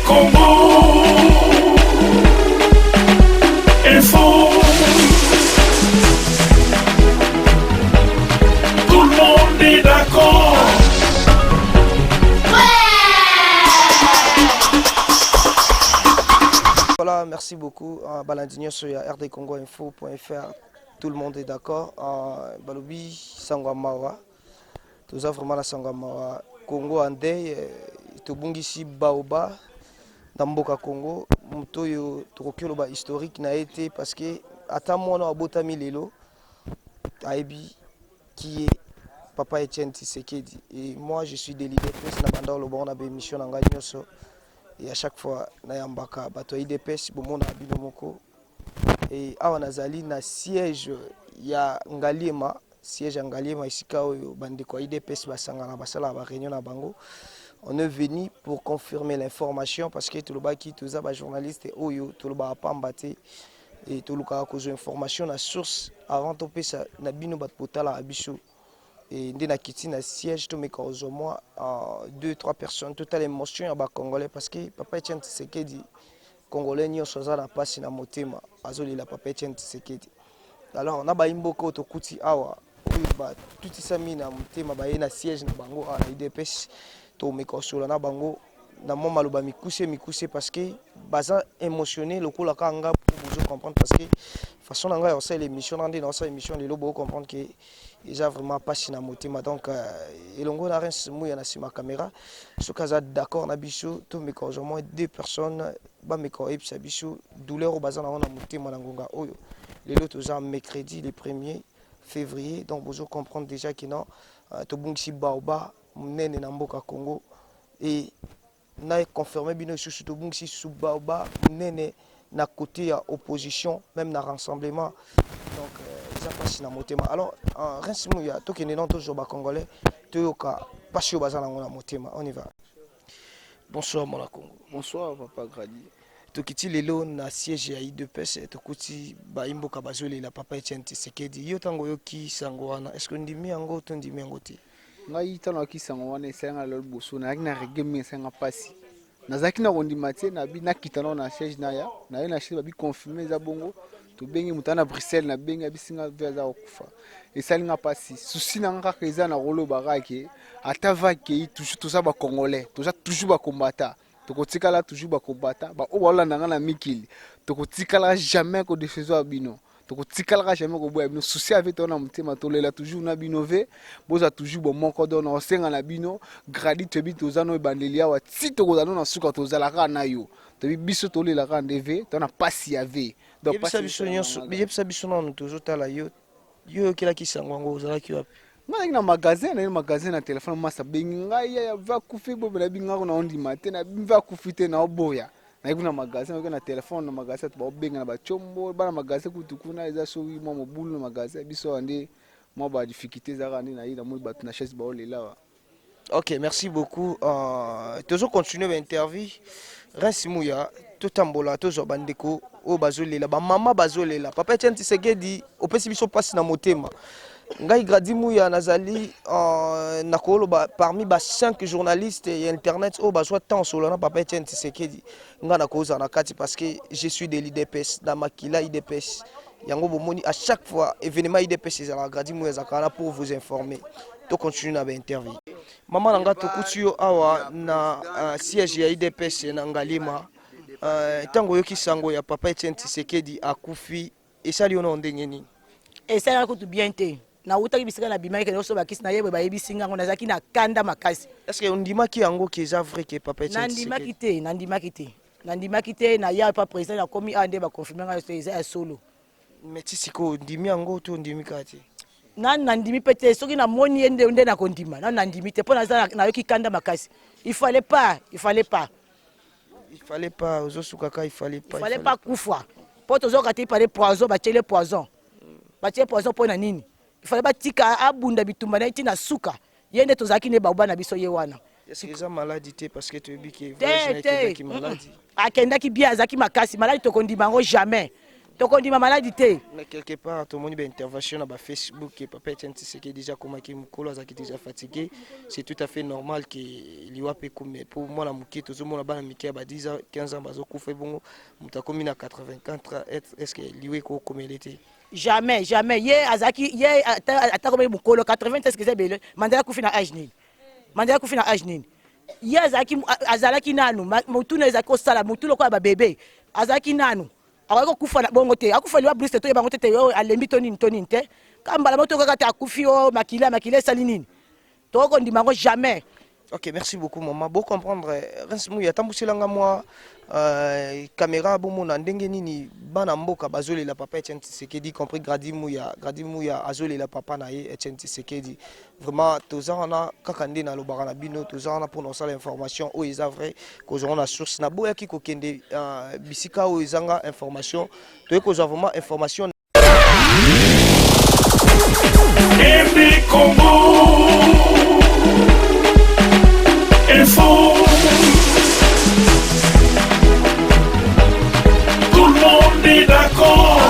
Congo, info. Tout le monde est d'accord. Voilà, merci beaucoup. Balandinho sur rdcongoinfo.fr. Tout le monde est d'accord. Balobi Sangwamawa. Tout vraiment la Sangwamawa. Congo Andei, Tobungisi Baoba, Namboka Congo. Mutoyo Tokokyo historique n'a été parce que à moi on a botami lelo. Aibi qui est Papa Etienne Tshisekedi. Et moi je suis délégué presse na banda le bon na émission na nganyoso. Et à chaque fois Nayambaka bato IDPS bomona bino moko. Et awa nazali na siège ya Ngaliema, siège ya Ngaliema isika oyo bandeko IDPS basangana basala ba réunion na bango. On est venu pour confirmer l'information parce que tout le baki tout ça ba journaliste oyo tout le ba pambate et tout le ka cause information na source avant to pesa na bino bat potala abiso. Et ndena kiti na siège to meka ozo moi 2-3 personnes totale émotion ya ba congolais parce que Papa Etienne Tshisekedi Congolais nyonso za na pasi na motema azoli la Papa Etienne Tshisekedi. Alors on a ba imboko to kuti awa ba tuti sami na motema ba na siège na bango na IDPS to meka ozo na bango na mo maloba mikuse parce que baza émotionné lokola kanga pour vous comprendre parce que façon nanga ça l'émission dans notre émission les lobo comprendre que déjà vraiment pas na motema donc elongo na rince mouya na sima caméra ce cas d'accord na biso to me cause au moins 2 personnes ba me ko epsa biso douleur au bazan na motema na ngonga oyo les autres gens mercredi le 1er février donc vous comprendre déjà que non to bungisi baoba nene na mboka Congo et na confirmé bino sous to bungisi subaoba nene na côté à opposition même na rassemblement donc ça passe na motema alors rinsimu ya to kene non toujours ba congolais to ka pasio bazana na motema on y va. Bonsoir mon Congo. Bonsoir papa Gradi. To kiti lelo na siège ya IDPS to kuti ba imboka bazoli la Papa Etienne Tshisekedi yo tango yo ki sango wana est-ce que ndimi yango to ndimi yango te ngai tano ki sango wana esenga lelo boso na yakina regeme esenga pasi nazaki na kondima te na bi na kitano na siège na ya na ye na siège babi confirmer za bongo to bengi mutana Bruxelles na bengi abisinga veza okufa esalinga pasi souci na ngaka eza na rolo barake atava ke toujours tout ça ba congolais tout ça toujours ba combattant tokotikala toujours ba combattant ba o wala nanga na mikili tokotikala jamais ko décision abino tokotikala jamais ko boya bino souci avec ton mutema tolela toujours na binové boza toujours bon moko don na senga na bino gradi tebi tozano bandelia wa ti tokozano na suka tozalaka na yo tebi biso tolela ka ndeve tona pasi ave donc pasi biso nyonso biyebisa biso na toujours tala yo kila kisango ngo ozalaki wapi ngai na magasin na téléphone masa bengi ngai ya va kufi bo bela binga ko na ondi matin na va kufite na oboya na kuna magasin na téléphone na magasin to benga na ba chombo bana magasin kutu kuna eza so wi mo bulu na magasin biso ande mo ba difficulté za rani na ina mo ba na chaise ba olela. OK, merci beaucoup. Toujours continuer l'interview. Ransimuya totambola tozo bandeko o bazolela ba mama bazolela Papa Etienne Tshisekedi opesi biso pasi na motema ngai gradimu ya nazali nakolo parmi ba 5 journalistes et internet o bazwa tant solo na Papa Etienne Tshisekedi nga na koza na kati parce que je suis de l'IDPS na makila IDPS yango bomoni à chaque fois événement IDPS ezala gradimu ya zakala pour vous informer to continue na ba interview mama nanga tokuti yo awa na siège ya IDPS na Ngalima tango yoki sango ya Papa Etienne Tshisekedi akufi esali ono ndenge nini esala ko tu bien te na utaki bisika na bimaki no so bakisi na yebe ba yebisinga ngo nazaki na kanda makasi est-ce que ondimaki yango ke za vrai que Papa Etienne Tshisekedi nandimaki te na ya pa président na komi ande ba confirmer nga eza ya solo mais tisiko ndimi yango to ndimi kati nandimi pete soki na moni nde na kondima nandimi te pona na yoki kanda makasi il fallait pas ozosuka ka il fallait pas kufa poto zokati parler poison ba tchele poison pona nini il fallait pas tika abunda bitumba na tina suka yende tozaki ne baba na biso ye wana est-ce que ça maladie te parce que tu bi que vrai qui maladie akenda ki bia zaki makasi maladie to kondima ngo jamais tokondima maladi te. Mais quelque part, tout le monde a une intervention sur Facebook et Papa Etienne Tshisekedi déjà comme qui Mukolo a déjà fatigué. C'est tout à fait normal qu'il y ait comme pour moi la Muki, tout le monde a 10 ans, 15 ans, bazo koufé bon, mutakomi na 84 est-ce que lui comme il était? Jamais, jamais. Hier azaki, hier atakomi Mukolo 80 est-ce que c'est belé? Mandela koufi na âge nini? Mandela koufi na âge nini? Hier azalaki nanu, mutuna ezako sala, mutulo kwa ba bébé. Azaki nanu. Awako kufa na bongo te akufa liwa Bruce to yebango te yo alembi tonini te kambala moto kaka te akufi o makila sali nini toko ndimango jamais. Ok, merci beaucoup maman. Beau comprendre Rinsmou ya tambusilanga moi caméra bomo na ndenge nini bana mboka bazoli la Papa Etienne Tshisekedi compris Gradimu ya azoli la papa na ye Etienne Tshisekedi vraiment tozana kakande na lobara na bino tozana pour nos information o eza vrai ko na source na boya ki ko kende bisika o ezanga information to ko vraiment information RD Congo Info. Tout le monde est d'accord.